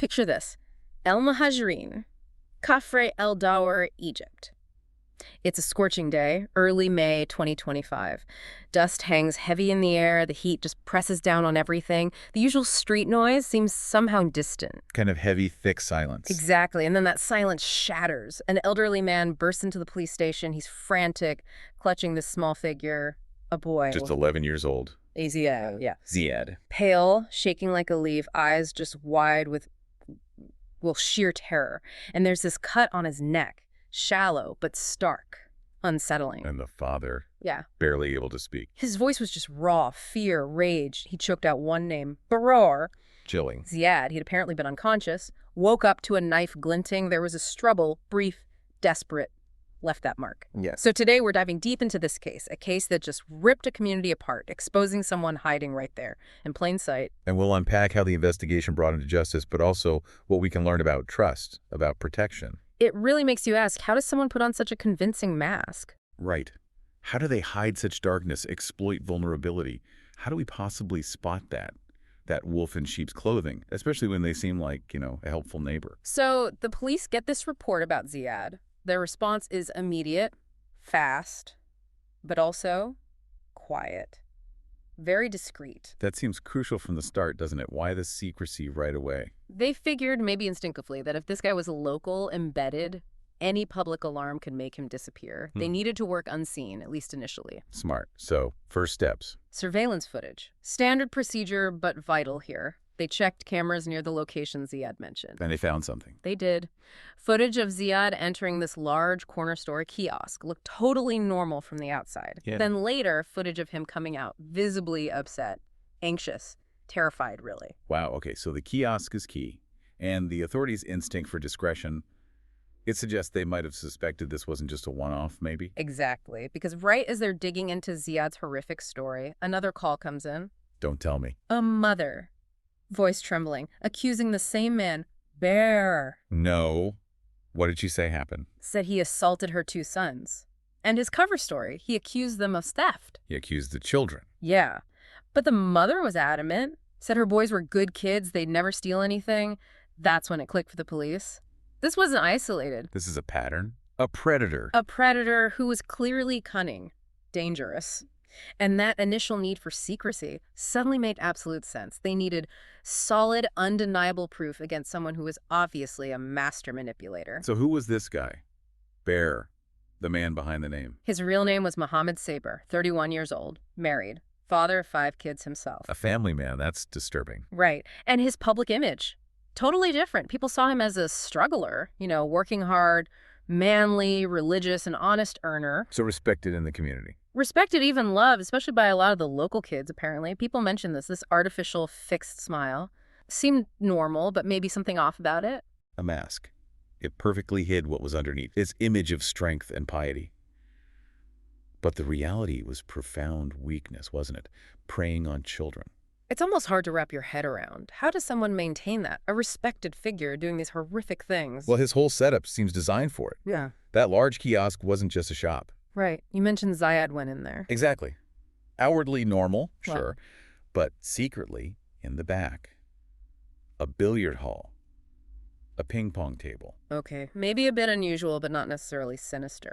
Picture this. El Muhajirin, Kafr El Dawwar, Egypt. It's a scorching day, early May 2025. Dust hangs heavy in the air, the heat just presses down on everything. The usual street noise seems somehow distant. Kind of heavy, thick silence. Exactly, and then that silence shatters. An elderly man bursts into the police station. He's frantic, clutching this small figure, a boy. Just 11 years old. Ziad, yeah. Ziad. Pale, shaking like a leaf, eyes just wide with, well, sheer terror. And there's this cut on his neck. Shallow, but stark. Unsettling. And the father, Yeah. barely able to speak. His voice was just raw, fear, rage. He choked out one name, Baarour. Chilling. Ziad, he'd apparently been unconscious, woke up to a knife glinting. There was a struggle, brief, desperate, left that mark. Yes. So today we're diving deep into this case, a case that just ripped a community apart, exposing someone hiding right there, in plain sight. And we'll unpack how the investigation brought him to justice, but also what we can learn about trust, about protection. It really makes you ask, how does someone put on such a convincing mask? Right. How do they hide such darkness, exploit vulnerability? How do we possibly spot that wolf in sheep's clothing, especially when they seem like, a helpful neighbor? So the police get this report about Ziad. Their response is immediate, fast, but also quiet. Very discreet. That seems crucial from the start, doesn't it? Why the secrecy right away? They figured, maybe instinctively, that if this guy was local, embedded, any public alarm could make him disappear. They needed to work unseen, at least initially. Smart. So, first steps. Surveillance footage. Standard procedure, but vital here. They checked cameras near the location Ziad mentioned. And they found something. They did. Footage of Ziad entering this large corner store kiosk looked totally normal from the outside. Yeah. Then later, footage of him coming out, visibly upset, anxious, terrified, really. Wow, okay, so the kiosk is key. And the authorities' instinct for discretion, it suggests they might have suspected this wasn't just a one-off, maybe? Exactly. Because right as they're digging into Ziad's horrific story, another call comes in. Don't tell me. A mother, voice trembling, accusing the same man, Bear. No. What did she say happened? Said he assaulted her 2 sons. And his cover story, he accused them of theft. He accused the children. Yeah. But the mother was adamant, said her boys were good kids, they'd never steal anything. That's when it clicked for the police. This wasn't isolated. This is a pattern. A predator. A predator who was clearly cunning, dangerous. And that initial need for secrecy suddenly made absolute sense. They needed solid, undeniable proof against someone who was obviously a master manipulator. So who was this guy? Bear, the man behind the name. His real name was Mohamed Saber, 31 years old, married, father of 5 kids himself. A family man, that's disturbing. Right. And his public image, totally different. People saw him as a struggler, working hard, manly, religious, and honest earner. So respected in the community. Respected, even loved, especially by a lot of the local kids, apparently. People mentioned this artificial fixed smile. Seemed normal, but maybe something off about it. A mask. It perfectly hid what was underneath, his image of strength and piety. But the reality was profound weakness, wasn't it? Preying on children. It's almost hard to wrap your head around. How does someone maintain that? A respected figure doing these horrific things. Well, his whole setup seems designed for it. Yeah. That large kiosk wasn't just a shop. Right. You mentioned Ziad went in there. Exactly. Outwardly normal, Well. sure, but secretly in the back. A billiard hall. A ping pong table. Okay. Maybe a bit unusual, but not necessarily sinister.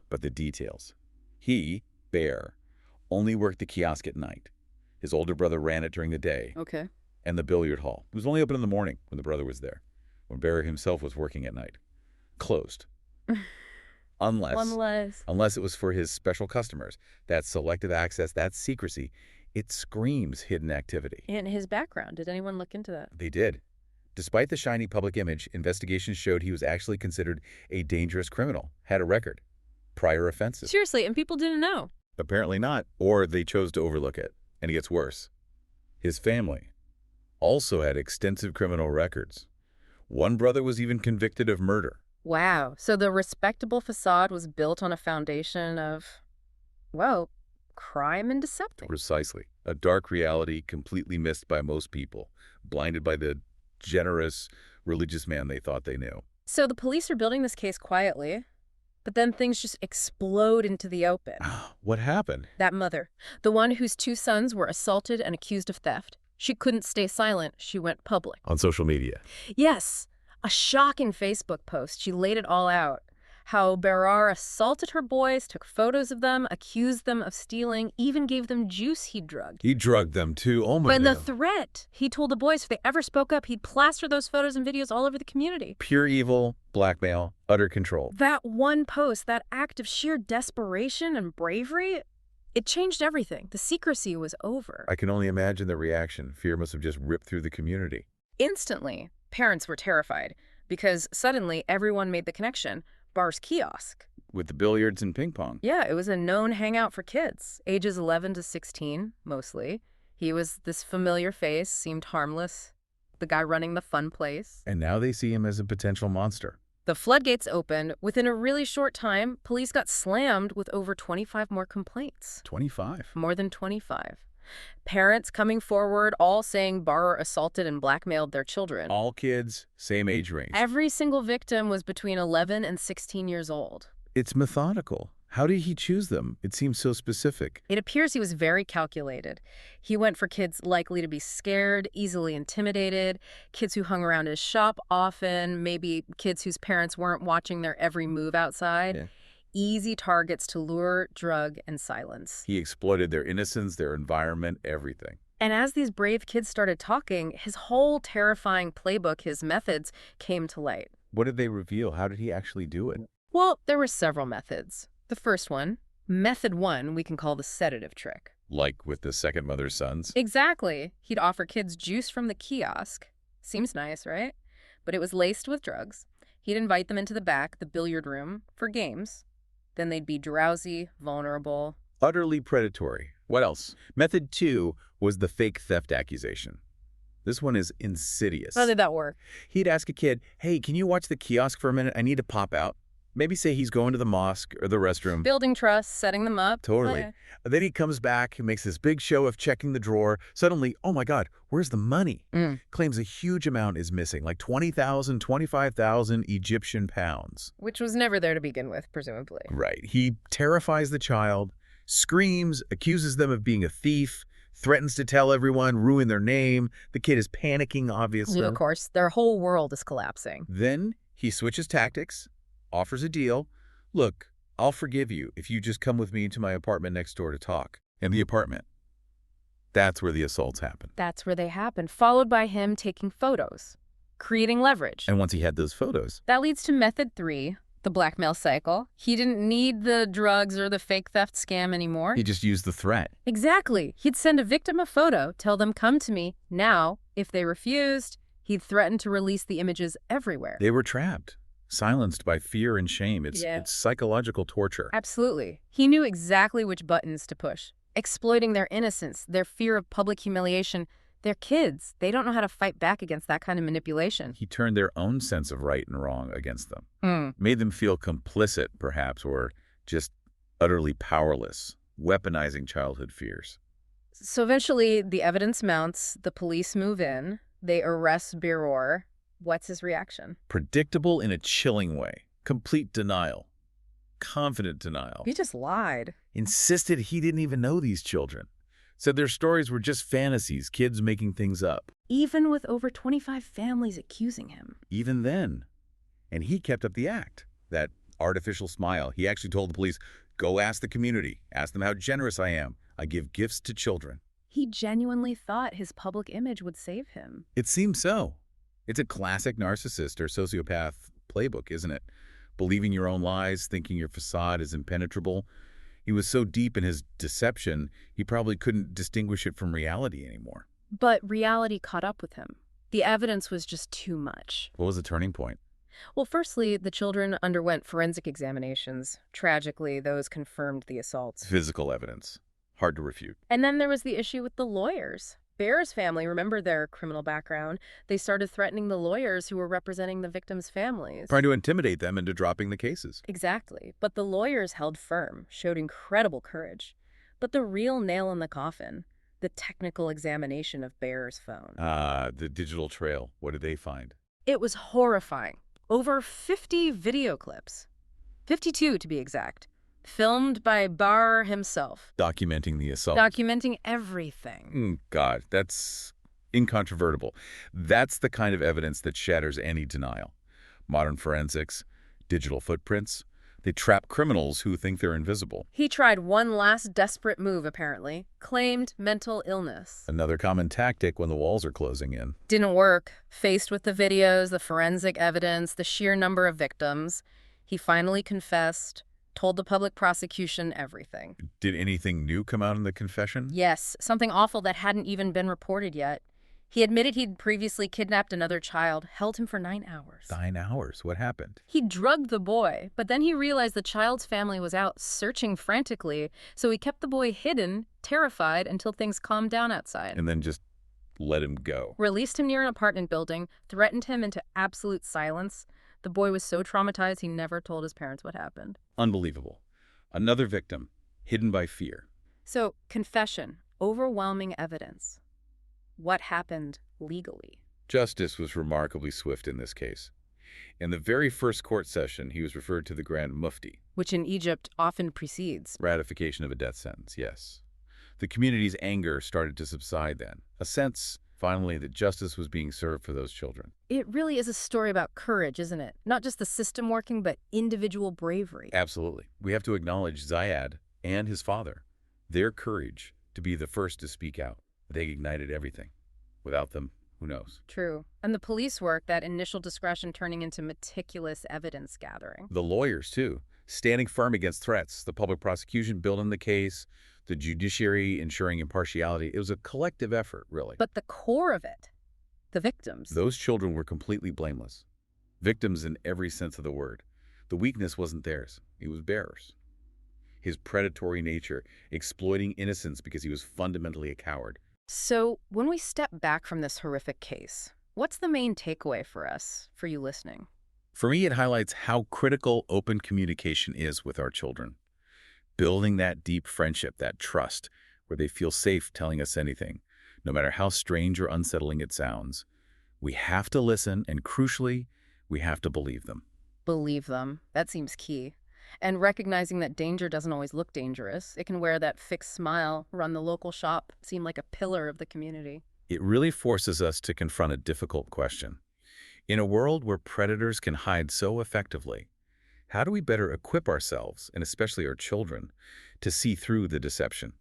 But the details. He, Bear, only worked the kiosk at night. His older brother ran it during the day. Okay. And the billiard hall. It was only open in the morning when the brother was there, when Bear himself was working at night. Closed. Unless it was for his special customers. That selective access, that secrecy, it screams hidden activity. And his background, did anyone look into that? They did. Despite the shiny public image, investigations showed he was actually considered a dangerous criminal, had a record, prior offenses. Seriously, and people didn't know. Apparently not, or they chose to overlook it. And it gets worse. His family also had extensive criminal records. One brother was even convicted of murder. Wow. So the respectable facade was built on a foundation of, well, crime and deception. Precisely. A dark reality completely missed by most people, blinded by the generous religious man they thought they knew. So the police are building this case quietly, but then things just explode into the open. What happened? That mother, the one whose 2 sons were assaulted and accused of theft, She couldn't stay silent. She went public. On social media. Yes, a shocking Facebook post. She laid it all out. How Baarour assaulted her boys, took photos of them, accused them of stealing, even gave them juice he drugged. He drugged them too. Oh my But in the God. threat, he told the boys if they ever spoke up, he'd plaster those photos and videos all over the community. Pure evil, blackmail, utter control. That one post, that act of sheer desperation and bravery, it changed everything. The secrecy was over. I can only imagine the reaction. Fear must have just ripped through the community. Instantly, parents were terrified because suddenly everyone made the connection. Baarour's kiosk. With the billiards and ping pong. Yeah, it was a known hangout for kids, ages 11 to 16, mostly. He was this familiar face, seemed harmless, the guy running the fun place. And now they see him as a potential monster. The floodgates opened. Within a really short time, police got slammed with over 25 more complaints. 25? More than 25. Parents coming forward, all saying Baarour assaulted and blackmailed their children. All kids, same age range. Every single victim was between 11 and 16 years old. It's methodical. How did he choose them? It seems so specific. It appears he was very calculated. He went for kids likely to be scared, easily intimidated, kids who hung around his shop often, maybe kids whose parents weren't watching their every move outside. Yeah. Easy targets to lure, drug, and silence. He exploited their innocence, their environment, everything. And as these brave kids started talking, his whole terrifying playbook, his methods, came to light. What did they reveal? How did he actually do it? Well, there were several methods. The first one, method one, we can call the sedative trick. Like with the second mother's sons? Exactly. He'd offer kids juice from the kiosk. Seems nice, right? But it was laced with drugs. He'd invite them into the back, the billiard room, for games. Then they'd be drowsy, vulnerable. Utterly predatory. What else? Method 2 was the fake theft accusation. This one is insidious. How did that work? He'd ask a kid, hey, can you watch the kiosk for a minute? I need to pop out. Maybe say he's going to the mosque or the restroom. Building trust, setting them up. Totally. Yeah. Then he comes back and makes this big show of checking the drawer. Suddenly, oh my God, where's the money? Claims a huge amount is missing, like 20,000, 25,000 Egyptian pounds. Which was never there to begin with, presumably. Right. He terrifies the child, screams, accuses them of being a thief, threatens to tell everyone, ruin their name. The kid is panicking, obviously. Of course, their whole world is collapsing. Then he switches tactics, offers a deal. Look, I'll forgive you if you just come with me to my apartment next door to talk. And the apartment. That's where the assaults happen. That's where they happened, followed by him taking photos, creating leverage. And once he had those photos, That leads to method 3, the blackmail cycle. He didn't need the drugs or the fake theft scam anymore. he just used the threat. Exactly. He'd send a victim a photo, tell them, come to me. Now, if they refused, he'd threaten to release the images everywhere. They were trapped, silenced by fear and shame. It's psychological torture. Absolutely. He knew exactly which buttons to push, exploiting their innocence, their fear of public humiliation. They're kids. They don't know how to fight back against that kind of manipulation. He turned their own sense of right and wrong against them. Made them feel complicit, perhaps, or just utterly powerless, weaponizing childhood fears. So eventually, the evidence mounts, the police move in, they arrest Baarour. What's his reaction? Predictable in a chilling way. Complete denial. Confident denial. He just lied. Insisted he didn't even know these children. Said their stories were just fantasies, kids making things up. Even with over 25 families accusing him. Even then. And he kept up the act. That artificial smile. He actually told the police, go ask the community. Ask them how generous I am. I give gifts to children. He genuinely thought his public image would save him. It seems so. It's a classic narcissist or sociopath playbook, isn't it? Believing your own lies, thinking your facade is impenetrable. He was so deep in his deception, he probably couldn't distinguish it from reality anymore. But reality caught up with him. The evidence was just too much. What was the turning point? Well, firstly, the children underwent forensic examinations. Tragically, those confirmed the assaults. Physical evidence. Hard to refute. And then there was the issue with the lawyers. Baarour's family, remember their criminal background, they started threatening the lawyers who were representing the victims' families. Trying to intimidate them into dropping the cases. Exactly. But the lawyers held firm, showed incredible courage. But the real nail in the coffin, the technical examination of Baarour's phone. The digital trail. What did they find? It was horrifying. Over 50 video clips. 52 to be exact. Filmed by Baarour himself. Documenting the assault. Documenting everything. God, that's Incontrovertible. That's the kind of evidence that shatters any denial. Modern forensics, digital footprints, they trap criminals who think they're invisible. He tried one last desperate move, apparently. Claimed mental illness. Another common tactic when the walls are closing in. Didn't work. Faced with the videos, the forensic evidence, the sheer number of victims, he finally confessed, told the public prosecution everything. Did anything new come out in the confession? Yes, something awful that hadn't even been reported yet. He admitted he'd previously kidnapped another child, held him for 9 hours. 9 hours? What happened? He drugged the boy, but then he realized the child's family was out searching frantically, so he kept the boy hidden, terrified, until things calmed down outside. And then just let him go. Released him near an apartment building, threatened him into absolute silence. The boy was so traumatized he never told his parents what happened. Unbelievable. Another victim, hidden by fear. So, confession, overwhelming evidence. What happened legally? Justice was remarkably swift in this case. In the very first court session, he was referred to the Grand Mufti. Which in Egypt often precedes Ratification of a death sentence, yes. The community's anger started to subside then. A sense, finally, that justice was being served for those children. It really is a story about courage, isn't it? Not just the system working, but individual bravery. Absolutely. We have to acknowledge Zayed and his father, their courage to be the first to speak out. They ignited everything. Without them, who knows? True. And the police work, that initial discretion turning into meticulous evidence gathering. The lawyers, too, standing firm against threats, the public prosecution building the case, the judiciary ensuring impartiality. It was a collective effort, really. But the core of it, the victims. Those children were completely blameless. Victims in every sense of the word. The weakness wasn't theirs. It was bearers. His predatory nature, exploiting innocence because he was fundamentally a coward. So, when we step back from this horrific case, what's the main takeaway for us, for you listening? For me, it highlights how critical open communication is with our children. Building that deep friendship, that trust, where they feel safe telling us anything, no matter how strange or unsettling it sounds. We have to listen, and crucially, we have to believe them. Believe them. That seems key. And recognizing that danger doesn't always look dangerous. It can wear that fixed smile, run the local shop, seem like a pillar of the community. It really forces us to confront a difficult question. In a world where predators can hide so effectively, how do we better equip ourselves, and especially our children, to see through the deception?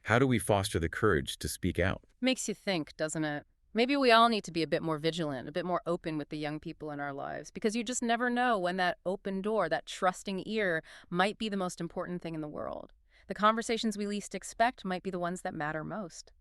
How do we foster the courage to speak out? Makes you think, doesn't it? Maybe we all need to be a bit more vigilant, a bit more open with the young people in our lives, because you just never know when that open door, that trusting ear, might be the most important thing in the world. The conversations we least expect might be the ones that matter most.